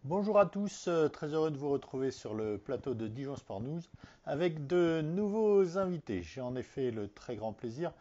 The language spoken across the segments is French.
Bonjour à tous, très heureux de vous retrouver sur le plateau de Dijon Sport News avec de nouveaux invités. J'ai en effet le très grand plaisir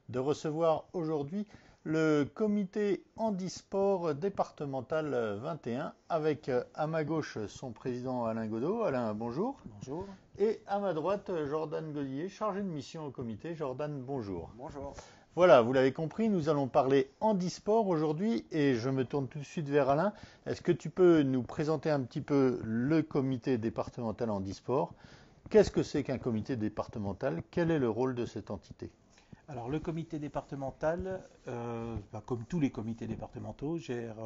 de recevoir aujourd'hui le comité handisport départemental 21 avec à ma gauche son président Alain Godot. Alain, bonjour. Bonjour. Et à ma droite Jordan Godier, chargé de mission au comité. Jordan, bonjour. Bonjour. Voilà, vous l'avez compris, nous allons parler handisport aujourd'hui et je me tourne tout de suite vers Alain. Est-ce que tu peux nous présenter un petit peu le comité départemental handisport? Qu'est-ce que c'est qu'un comité départemental? Quel est le rôle de cette entité? Alors le comité départemental, comme tous les comités départementaux, gère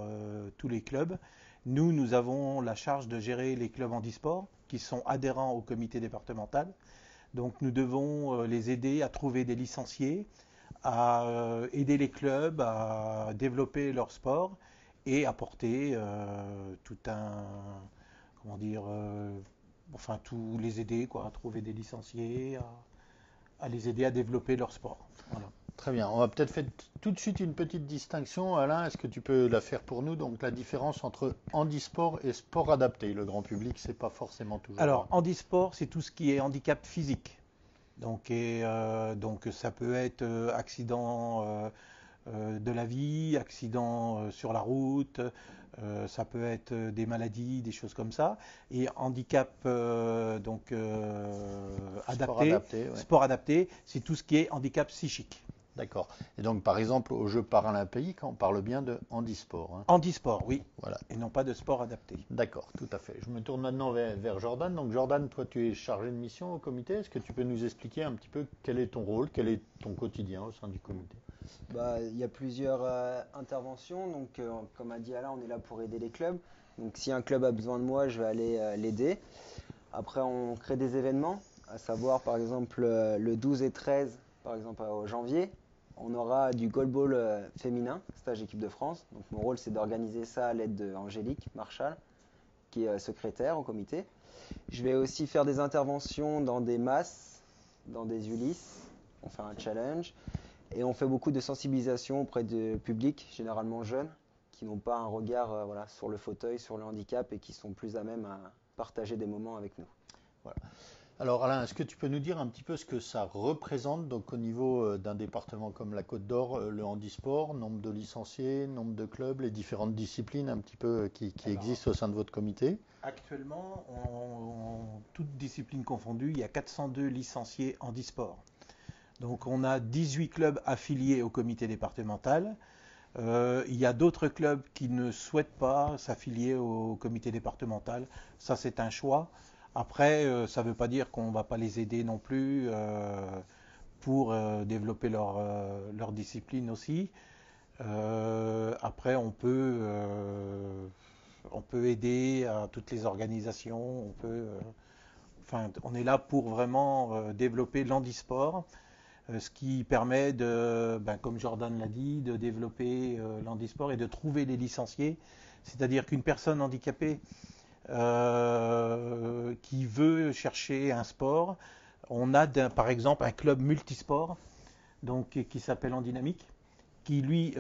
tous les clubs. Nous avons la charge de gérer les clubs handisport qui sont adhérents au comité départemental. Donc nous devons les aider à trouver des licenciés, à aider les clubs à développer leur sport et apporter tout un, comment dire, tous les aider quoi, à trouver des licenciés, à les aider à développer leur sport. Voilà. Très bien, on va peut-être faire tout de suite une petite distinction. Alain, est-ce que tu peux la faire pour nous? Donc la différence entre handisport et sport adapté. Le grand public, c'est pas forcément toujours. Alors, handisport, c'est tout ce qui est handicap physique. Donc ça peut être accident de la vie, accident sur la route, ça peut être des maladies, des choses comme ça. Et handicap Sport adapté, adapté, ouais. sport adapté, c'est tout ce qui est handicap psychique. D'accord. Et donc par exemple aux Jeux paralympiques, on parle bien de handisport, hein. Handisport, oui, Voilà. et non pas de sport adapté. D'accord, tout à fait. Je me tourne maintenant vers Jordan. Donc Jordan, toi tu es chargé de mission au comité. Est-ce que tu peux nous expliquer un petit peu quel est ton rôle, quel est ton quotidien au sein du comité? Il y a plusieurs interventions. Comme a dit Alain, on est là pour aider les clubs. Donc, si un club a besoin de moi, je vais aller l'aider. Après, on crée des événements, à savoir, par exemple, le 12 et 13, par exemple, au janvier, on aura du goalball féminin, stage équipe de France. Donc, mon rôle, c'est d'organiser ça à l'aide d'Angélique Marchal, qui est secrétaire au comité. Je vais aussi faire des interventions dans des masses, dans des Ulysses. On fait un challenge. Et on fait beaucoup de sensibilisation auprès du public, généralement jeunes, qui n'ont pas un regard sur le fauteuil, sur le handicap et qui sont plus à même à partager des moments avec nous. Voilà. Alors Alain, est-ce que tu peux nous dire un petit peu ce que ça représente donc au niveau d'un département comme la Côte d'Or, le handisport, nombre de licenciés, nombre de clubs, les différentes disciplines un petit peu qui Alors, existent au sein de votre comité? actuellement, toutes disciplines confondues, il y a 402 licenciés handisport. Donc on a 18 clubs affiliés au comité départemental. Il y a d'autres clubs qui ne souhaitent pas s'affilier au comité départemental. Ça, c'est un choix. Après, ça ne veut pas dire qu'on ne va pas les aider non plus pour développer leur discipline aussi. Après, on peut aider à toutes les organisations. On est là pour vraiment développer l'handisport. Ce qui permet comme Jordan l'a dit, de développer l'handisport et de trouver les licenciés. C'est-à-dire qu'une personne handicapée qui veut chercher un sport, on a par exemple un club multisport qui s'appelle Handynamique, qui lui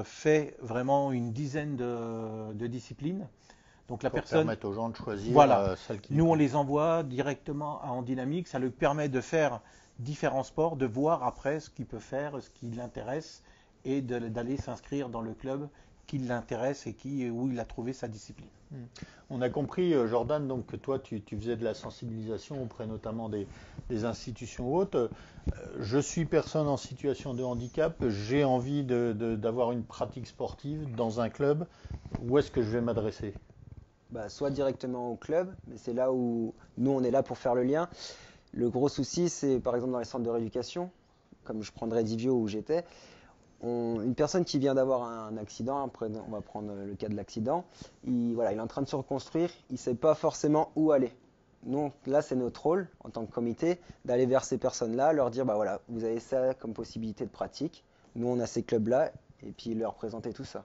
fait vraiment une dizaine de disciplines. Donc la Pour personne, permettre aux gens de choisir voilà, celle qui nous on les envoie directement à Handynamique, ça lui permet de faire différents sports, de voir après ce qu'il peut faire, ce qui l'intéresse, et d'aller s'inscrire dans le club qui l'intéresse et où il a trouvé sa discipline. On a compris, Jordan, donc que toi, tu faisais de la sensibilisation auprès notamment des institutions hautes. Je suis personne en situation de handicap, j'ai envie d'avoir une pratique sportive dans un club. Où est-ce que je vais m'adresser? Soit directement au club, mais c'est là où nous, on est là pour faire le lien. Le gros souci, c'est par exemple dans les centres de rééducation, comme je prendrais Divio où j'étais, une personne qui vient d'avoir un accident, après on va prendre le cas de l'accident, il est en train de se reconstruire, il ne sait pas forcément où aller. Nous, là, c'est notre rôle en tant que comité d'aller vers ces personnes-là, leur dire, vous avez ça comme possibilité de pratique, nous on a ces clubs-là, et puis leur présenter tout ça.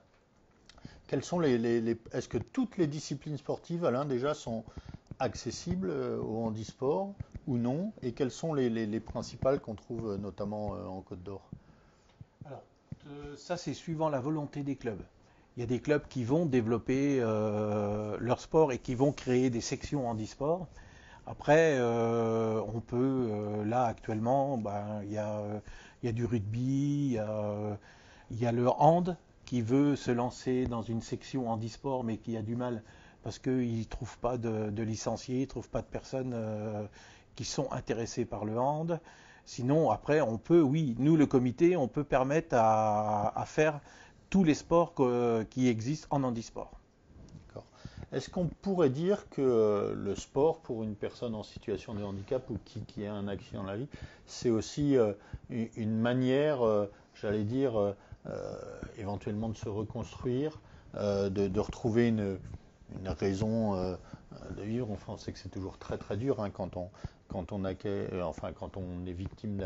Quelles sont est-ce que toutes les disciplines sportives, Alain, déjà sont accessibles au handisport ou non? Et quelles sont les principales qu'on trouve notamment en Côte d'Or? Alors, ça c'est suivant la volonté des clubs. Il y a des clubs qui vont développer leur sport et qui vont créer des sections handisport. Après, on peut, là actuellement, il y a du rugby, il y a le hand qui veut se lancer dans une section handisport mais qui a du mal parce qu'il ne trouve pas de licenciés, il ne trouve pas de personnes qui sont intéressées par le hand. Sinon, après, on peut, oui, nous, le comité, on peut permettre à faire tous les sports qui existent en handisport. D'accord. Est-ce qu'on pourrait dire que le sport pour une personne en situation de handicap ou qui a un accident de la vie, c'est aussi une manière, j'allais dire, éventuellement de se reconstruire, de retrouver une raison de vivre. Enfin, on sait que c'est toujours très très dur hein, quand on est victime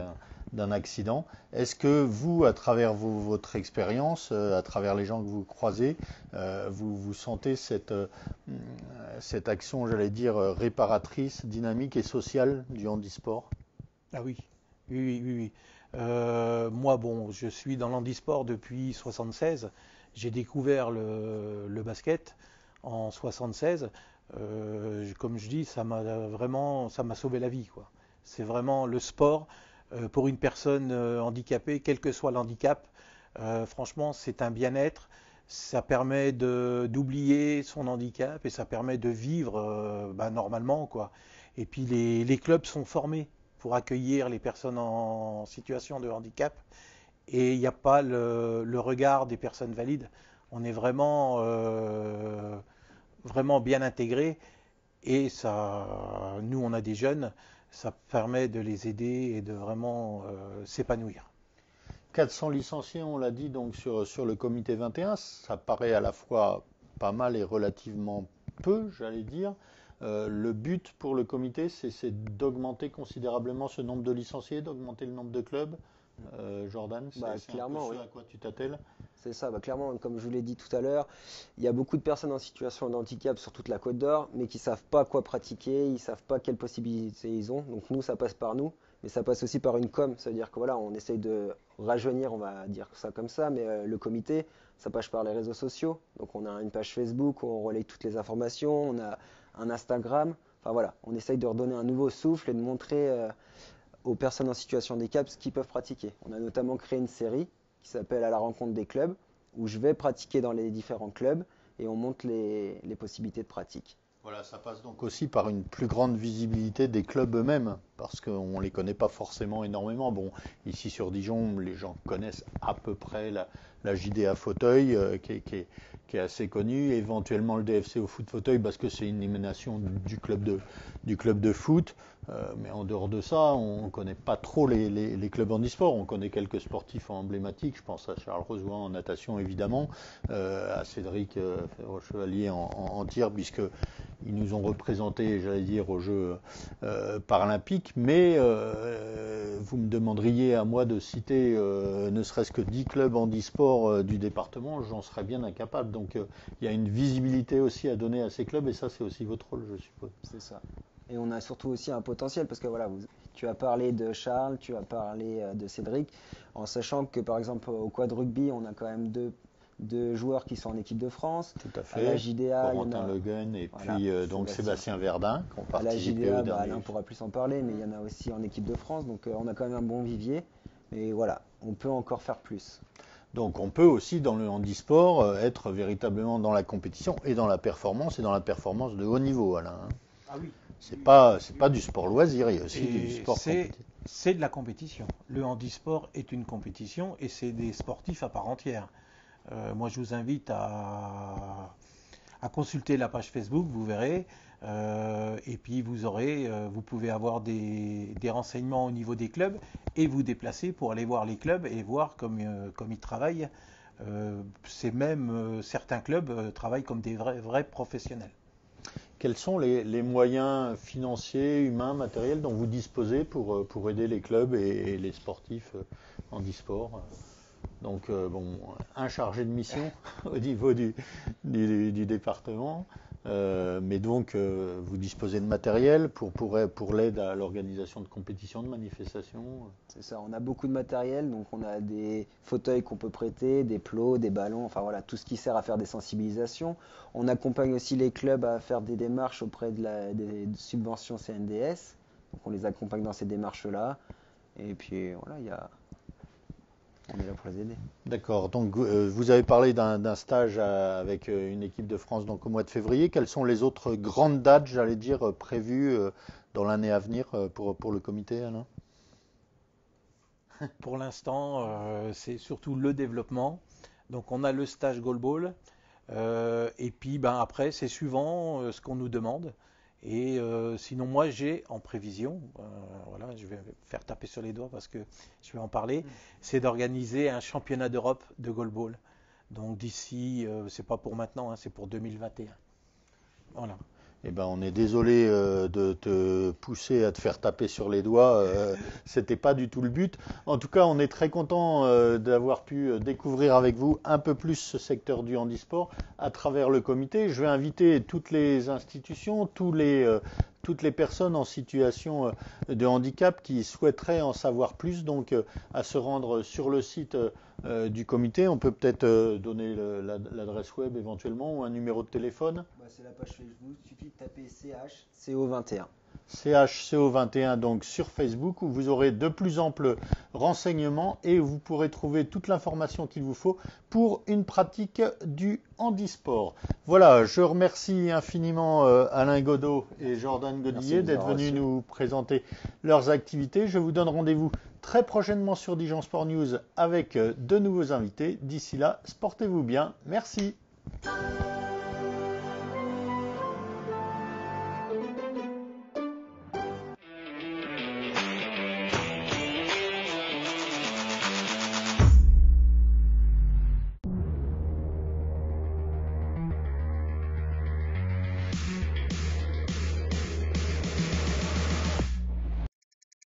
d'un accident. Est-ce que vous, à travers votre expérience, à travers les gens que vous croisez, vous sentez cette action, j'allais dire, réparatrice, dynamique et sociale du handisport? Ah oui, oui, oui, oui, oui. Moi, bon, je suis dans l'handisport depuis 76. J'ai découvert le basket en 76. Comme je dis, ça m'a sauvé la vie, quoi. C'est vraiment le sport pour une personne handicapée, quel que soit l'handicap. Franchement, c'est un bien-être. Ça permet d'oublier son handicap et ça permet de vivre normalement, quoi. Et puis les clubs sont formés pour accueillir les personnes en situation de handicap et il n'y a pas le regard des personnes valides. On est vraiment bien intégrés et ça, nous on a des jeunes, ça permet de les aider et de vraiment s'épanouir. 400 licenciés, on l'a dit donc sur le comité 21, ça paraît à la fois pas mal et relativement peu, j'allais dire. Le but pour le comité, c'est d'augmenter considérablement ce nombre de licenciés, d'augmenter le nombre de clubs. Jordan, c'est un peu clairement, ce oui. à quoi tu t'attelles. C'est ça, clairement, comme je vous l'ai dit tout à l'heure, il y a beaucoup de personnes en situation de handicap sur toute la Côte d'Or, mais qui ne savent pas quoi pratiquer, ils ne savent pas quelles possibilités ils ont. Donc nous, ça passe par nous, mais ça passe aussi par une com. Ça veut dire que voilà, on essaye de rajeunir, on va dire ça comme ça, mais le comité, ça passe par les réseaux sociaux. Donc on a une page Facebook où on relaye toutes les informations, on a un Instagram. Enfin voilà, on essaye de redonner un nouveau souffle et de montrer aux personnes en situation de handicap ce qu'ils peuvent pratiquer. On a notamment créé une série qui s'appelle À la rencontre des clubs, où je vais pratiquer dans les différents clubs et on montre les possibilités de pratique. Voilà, ça passe donc aussi par une plus grande visibilité des clubs eux-mêmes, parce qu'on ne les connaît pas forcément énormément. Bon, ici sur Dijon, les gens connaissent à peu près la JDA Fauteuil, qui est assez connue, éventuellement le DFC au foot Fauteuil, parce que c'est une émanation du club de foot. Mais en dehors de ça, on ne connaît pas trop les clubs handisport. On connaît quelques sportifs emblématiques. Je pense à Charles Rezois en natation, évidemment, à Cédric Chevalier en tir, puisqu'ils nous ont représentés, j'allais dire, aux Jeux paralympiques. Mais vous me demanderiez à moi de citer ne serait-ce que 10 clubs handisport du département, j'en serais bien incapable. Donc il y a une visibilité aussi à donner à ces clubs, et ça, c'est aussi votre rôle, je suppose. C'est ça. Et on a surtout aussi un potentiel parce que voilà, tu as parlé de Charles, tu as parlé de Cédric, en sachant que par exemple au quad rugby, on a quand même deux joueurs qui sont en équipe de France. Tout à À fait. la JDA, Corentin Le Guen et voilà, puis donc Sébastien Verdun qui ont à la participé JDA, au dernier. Alain pourra plus en parler, mais il y en a aussi en équipe de France, donc on a quand même un bon vivier. Et voilà, on peut encore faire plus. Donc on peut aussi dans le handisport être véritablement dans la compétition et dans la performance de haut niveau, Alain. Ah oui. C'est pas du sport loisir, il y a aussi du Et sport compétitif. c'est de la compétition. Le handisport est une compétition et c'est des sportifs à part entière. Moi, je vous invite à consulter la page Facebook, vous verrez. Et puis, vous pouvez avoir des renseignements au niveau des clubs et vous déplacer pour aller voir les clubs et voir comme ils travaillent. Certains clubs travaillent comme des vrais professionnels. Quels sont les moyens financiers, humains, matériels dont vous disposez pour aider les clubs et les sportifs handisport? Donc, un chargé de mission au niveau du département. Mais donc, vous disposez de matériel pour l'aide à l'organisation de compétitions, de manifestations. C'est ça, on a beaucoup de matériel, donc on a des fauteuils qu'on peut prêter, des plots, des ballons, enfin voilà, tout ce qui sert à faire des sensibilisations. On accompagne aussi les clubs à faire des démarches auprès des subventions CNDS, donc on les accompagne dans ces démarches-là. Et puis voilà, on est là pour les aider. D'accord. Donc, vous avez parlé d'un stage avec une équipe de France donc, au mois de février. Quelles sont les autres grandes dates, j'allais dire, prévues dans l'année à venir pour le comité, Alain? Pour l'instant, c'est surtout le développement. Donc, on a le stage goalball. Et puis, après, c'est suivant ce qu'on nous demande. Et sinon, moi, j'ai en prévision, voilà, je vais faire taper sur les doigts parce que je vais en parler, c'est d'organiser un championnat d'Europe de goalball. Donc d'ici, c'est pas pour maintenant, hein, c'est pour 2021. Voilà. Eh ben, on est désolé de te pousser à te faire taper sur les doigts. C'était pas du tout le but. En tout cas, on est très content d'avoir pu découvrir avec vous un peu plus ce secteur du handisport à travers le comité. Je vais inviter toutes les institutions, toutes les personnes en situation de handicap qui souhaiteraient en savoir plus, donc à se rendre sur le site du comité. On peut peut-être donner l'adresse web éventuellement ou un numéro de téléphone. C'est la page Facebook, il suffit de taper CHCO21. CHCO21 donc sur Facebook où vous aurez de plus amples renseignements et vous pourrez trouver toute l'information qu'il vous faut pour une pratique du handisport. Voilà, je remercie infiniment Alain Godot et Jordan Godillet d'être venus nous présenter leurs activités. Je vous donne rendez-vous très prochainement sur Dijon Sport News avec de nouveaux invités. D'ici là, sportez-vous bien. Merci.